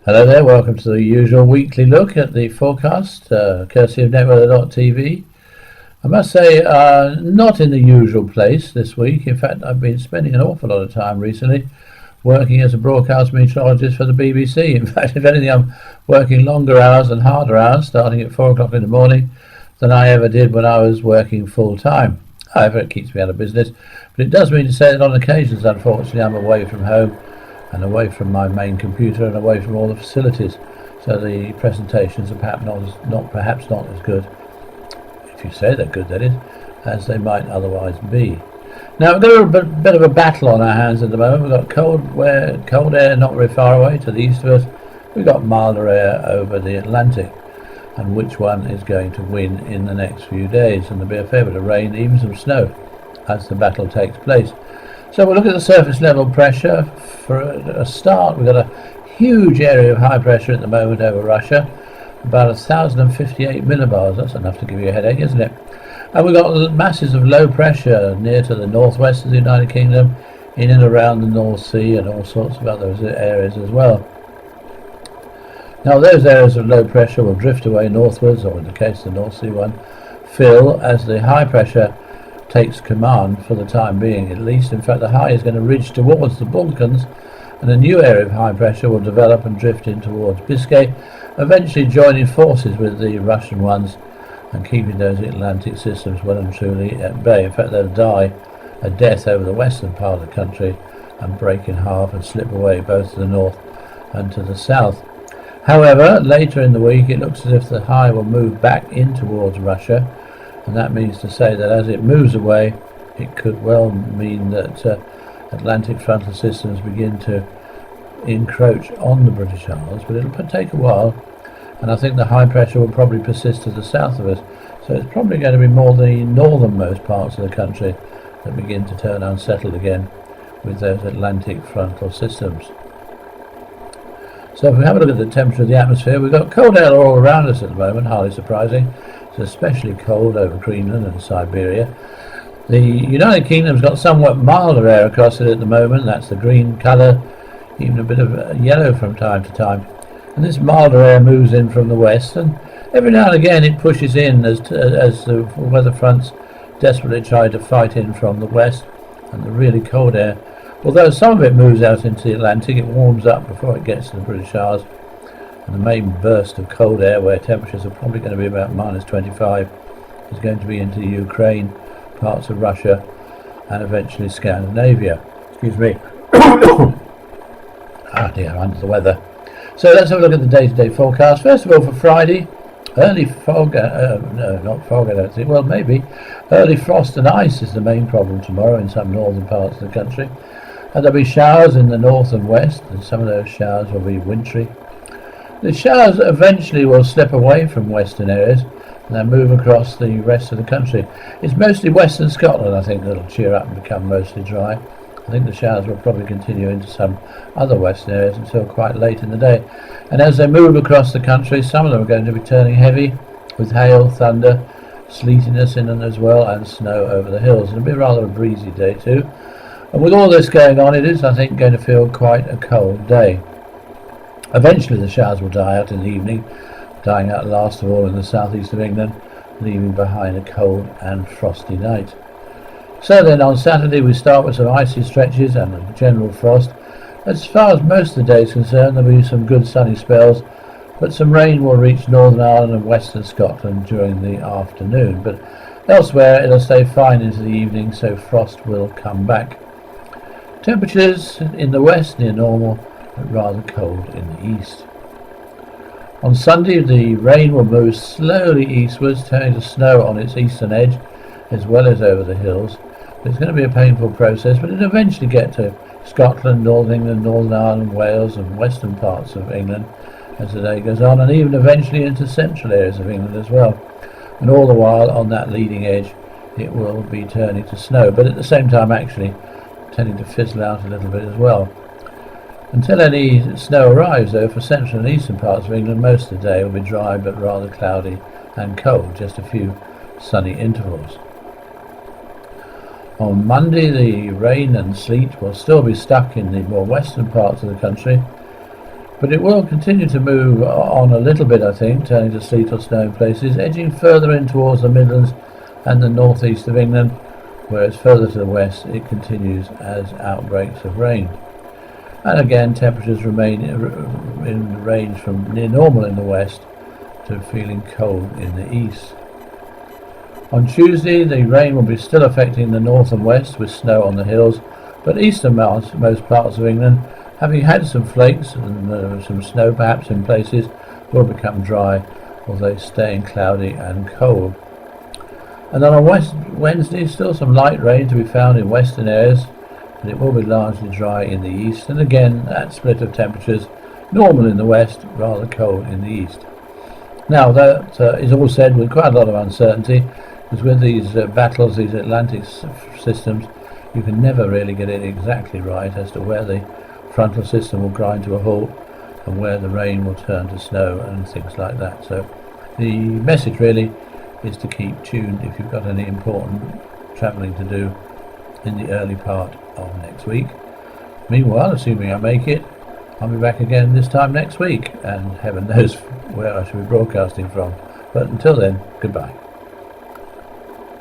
Hello there, welcome to the usual weekly look at the forecast, courtesy of netweather.tv. I must say, not in the usual place this week. In fact, I've been spending an awful lot of time recently working as a broadcast meteorologist for the BBC. In fact, if anything, I'm working longer hours and harder hours, starting at 4 o'clock in the morning, than I ever did when I was working full time. However, it keeps me out of business, but it does mean to say that on occasions, unfortunately, I'm away from home and away from my main computer and away from all the facilities, so the presentations are perhaps not as good, if you say they're good, that is, as they might otherwise be. Now we've got a bit of a battle on our hands at the moment. We've got cold air not very far away to the east of us. We've got milder air over the Atlantic, and which one is going to win in the next few days? And there'll be a fair bit of rain, even some snow, as the battle takes place. So we'll look at the surface level pressure. For a start, we've got a huge area of high pressure at the moment over Russia, about 1,058 millibars. That's enough to give you a headache, isn't it? And we've got masses of low pressure near to the northwest of the United Kingdom, in and around the North Sea, and all sorts of other areas as well. Now those areas of low pressure will drift away northwards, or in the case of the North Sea one, fill as the high pressure takes command for the time being, at least. In fact, the high is going to ridge towards the Balkans, and a new area of high pressure will develop and drift in towards Biscay, eventually joining forces with the Russian ones and keeping those Atlantic systems well and truly at bay. In fact, they'll die a death over the western part of the country and break in half and slip away both to the north and to the south. However, later in the week, it looks as if the high will move back in towards Russia, and that means to say that as it moves away, it could well mean that Atlantic frontal systems begin to encroach on the British Isles, but it'll take a while, and I think the high pressure will probably persist to the south of us, so it's probably going to be more the northernmost parts of the country that begin to turn unsettled again with those Atlantic frontal systems. So if we have a look at the temperature of the atmosphere, we've got cold air all around us at the moment, hardly surprising. It's especially cold over Greenland and Siberia. The United Kingdom's got somewhat milder air across it at the moment. That's the green colour, even a bit of yellow from time to time. And this milder air moves in from the west, and every now and again it pushes in as the weather fronts desperately try to fight in from the west. And the really cold air, although some of it moves out into the Atlantic, it warms up before it gets to the British Isles. And the main burst of cold air, where temperatures are probably going to be about minus 25, is going to be into the Ukraine, parts of Russia, and eventually Scandinavia. Excuse me. Ah dear, I'm under the weather. So let's have a look at the day-to-day forecast. First of all, for Friday, early fog, no, not fog, I don't think, well maybe, early frost and ice is the main problem tomorrow in some northern parts of the country. And there'll be showers in the north and west, and some of those showers will be wintry. The showers eventually will slip away from western areas and then move across the rest of the country. It's mostly western Scotland, I think, that'll cheer up and become mostly dry. I think the showers will probably continue into some other western areas until quite late in the day. And as they move across the country, some of them are going to be turning heavy with hail, thunder, sleetiness in them as well, and snow over the hills. It'll be rather a breezy day too. And with all this going on, it is, I think, going to feel quite a cold day. Eventually the showers will die out in the evening, dying out last of all in the southeast of England, leaving behind a cold and frosty night. So then on Saturday we start with some icy stretches and a general frost. As far as most of the day is concerned, there will be some good sunny spells, but some rain will reach Northern Ireland and Western Scotland during the afternoon. But elsewhere it'll stay fine into the evening, so frost will come back. Temperatures in the west near normal, but rather cold in the east. On Sunday the rain will move slowly eastwards, turning to snow on its eastern edge as well as over the hills. It's going to be a painful process, but it'll eventually get to Scotland, Northern England, Northern Ireland, Wales and western parts of England as the day goes on, and even eventually into central areas of England as well. And all the while on that leading edge it will be turning to snow, but at the same time actually tending to fizzle out a little bit as well. Until any snow arrives, though, for central and eastern parts of England, most of the day will be dry but rather cloudy and cold, just a few sunny intervals. On Monday, the rain and sleet will still be stuck in the more western parts of the country, But it will continue to move on a little bit, I think, turning to sleet or snow in places, edging further in towards the Midlands and the northeast of England, whereas further to the west it continues as outbreaks of rain. And again, temperatures remain in the range from near normal in the west to feeling cold in the east. On Tuesday, the rain will be still affecting the north and west with snow on the hills, but easternmost most parts of England, having had some flakes and some snow perhaps in places, will become dry, although staying cloudy and cold. And then on Wednesday, still some light rain to be found in western areas, and it will be largely dry in the east, and again that split of temperatures, normal in the west, rather cold in the east. Now that is all said with quite a lot of uncertainty, because with these battles, these Atlantic systems, you can never really get it exactly right as to where the frontal system will grind to a halt and where the rain will turn to snow and things like that. So the message really is to keep tuned if you've got any important travelling to do in the early part of next week. Meanwhile, assuming I make it, I'll be back again this time next week, and heaven knows where I shall be broadcasting from. But until then, goodbye.